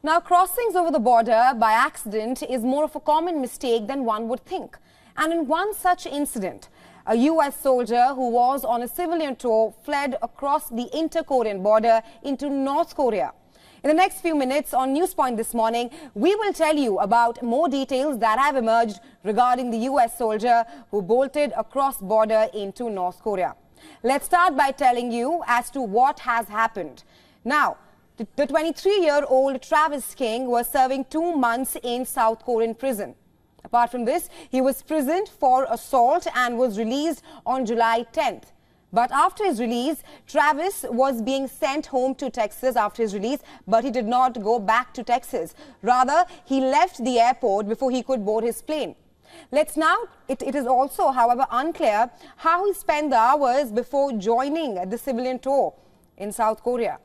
Now, crossings over the border by accident is more of a common mistake than one would think. And in one such incident, a US soldier who was on a civilian tour fled across the inter-Korean border into North Korea. In the next few minutes on Newspoint this morning, we will tell you about more details that have emerged regarding the US soldier who bolted across border into North Korea. Let's start by telling you as to what has happened. Now, the 23-year-old Travis King was serving 2 months in South Korean prison. Apart from this, he was imprisoned for assault and was released on July 10th. But after his release, Travis was being sent home to Texas after his release, but he did not go back to Texas. Rather, he left the airport before he could board his plane. It is also, however, unclear how he spent the hours before joining the civilian tour in South Korea.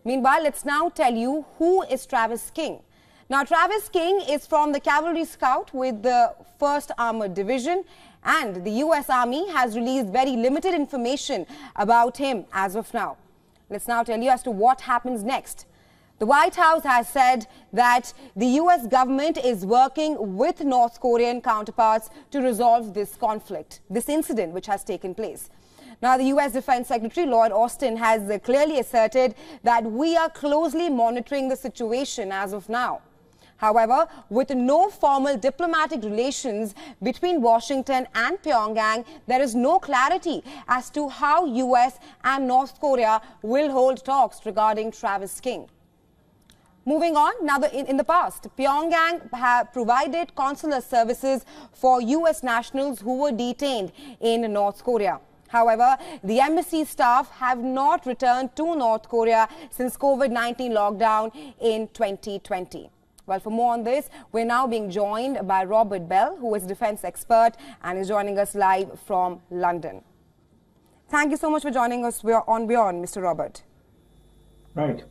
Meanwhile, let's now tell you who is Travis King. Now, Travis King is from the Cavalry Scout with the 1st Armored Division, and the US Army has released very limited information about him as of now. Let's now tell you as to what happens next. The White House has said that the US government is working with North Korean counterparts to resolve this conflict, this incident which has taken place. Now, the U.S. Defense Secretary Lloyd Austin has clearly asserted that we are closely monitoring the situation as of now. However, with no formal diplomatic relations between Washington and Pyongyang, there is no clarity as to how U.S. and North Korea will hold talks regarding Travis King. Moving on, now in the past, Pyongyang have provided consular services for U.S. nationals who were detained in North Korea. However, the embassy staff have not returned to North Korea since COVID-19 lockdown in 2020. Well, for more on this, we're now being joined by Robert Bell, who is a defense expert and is joining us live from London. Thank you so much for joining us on WION, Mr. Robert. Right.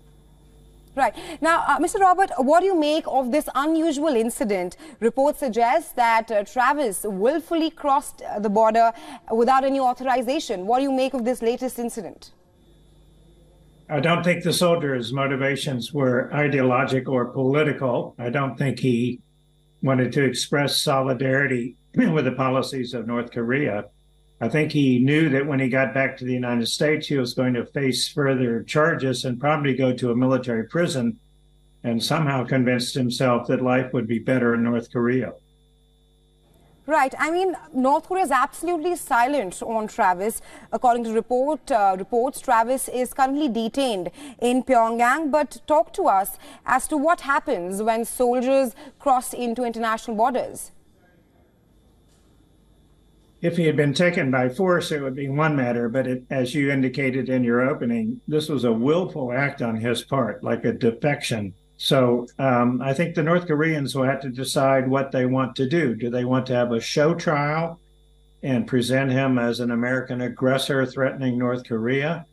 Right. Now, Mr. Robert, what do you make of this unusual incident? Reports suggest that Travis willfully crossed the border without any authorization. What do you make of this latest incident? I don't think the soldier's motivations were ideological or political. I don't think he wanted to express solidarity with the policies of North Korea. I think he knew that when he got back to the United States, he was going to face further charges and probably go to a military prison, and somehow convinced himself that life would be better in North Korea. Right. I mean, North Korea is absolutely silent on Travis. According to reports, Travis is currently detained in Pyongyang. But talk to us as to what happens when soldiers cross into international borders. If he had been taken by force, it would be one matter. But as you indicated in your opening, this was a willful act on his part, like a defection. So I think the North Koreans will have to decide what they want to do. Do they want to have a show trial and present him as an American aggressor threatening North Korea?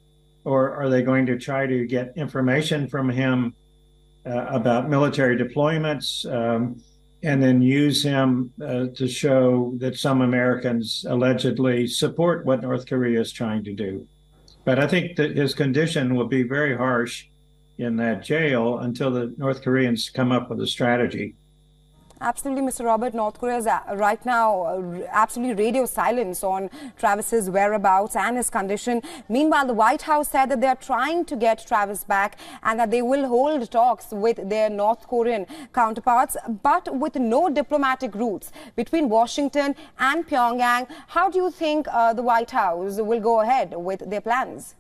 Or are they going to try to get information from him about military deployments and then use him to show that some Americans allegedly support what North Korea is trying to do? But I think that his condition will be very harsh in that jail until the North Koreans come up with a strategy. Absolutely, Mr. Robert. North Korea is right now absolutely radio silence on Travis's whereabouts and his condition. Meanwhile, the White House said that they are trying to get Travis back and that they will hold talks with their North Korean counterparts, but with no diplomatic routes between Washington and Pyongyang. How do you think the White House will go ahead with their plans?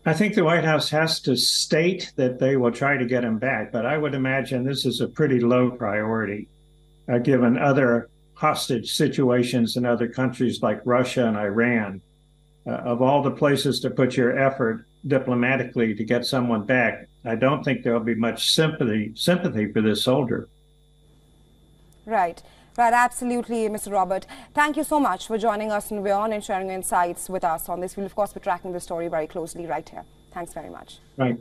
I think the White House has to state that they will try to get him back, but I would imagine this is a pretty low priority, given other hostage situations in other countries like Russia and Iran. Of all the places to put your effort diplomatically to get someone back, I don't think there'll be much sympathy for this soldier. Right. Right, absolutely, Mr. Robert. Thank you so much for joining us in WION and sharing your insights with us on this. We'll, of course, be tracking the story very closely right here. Thanks very much. Right.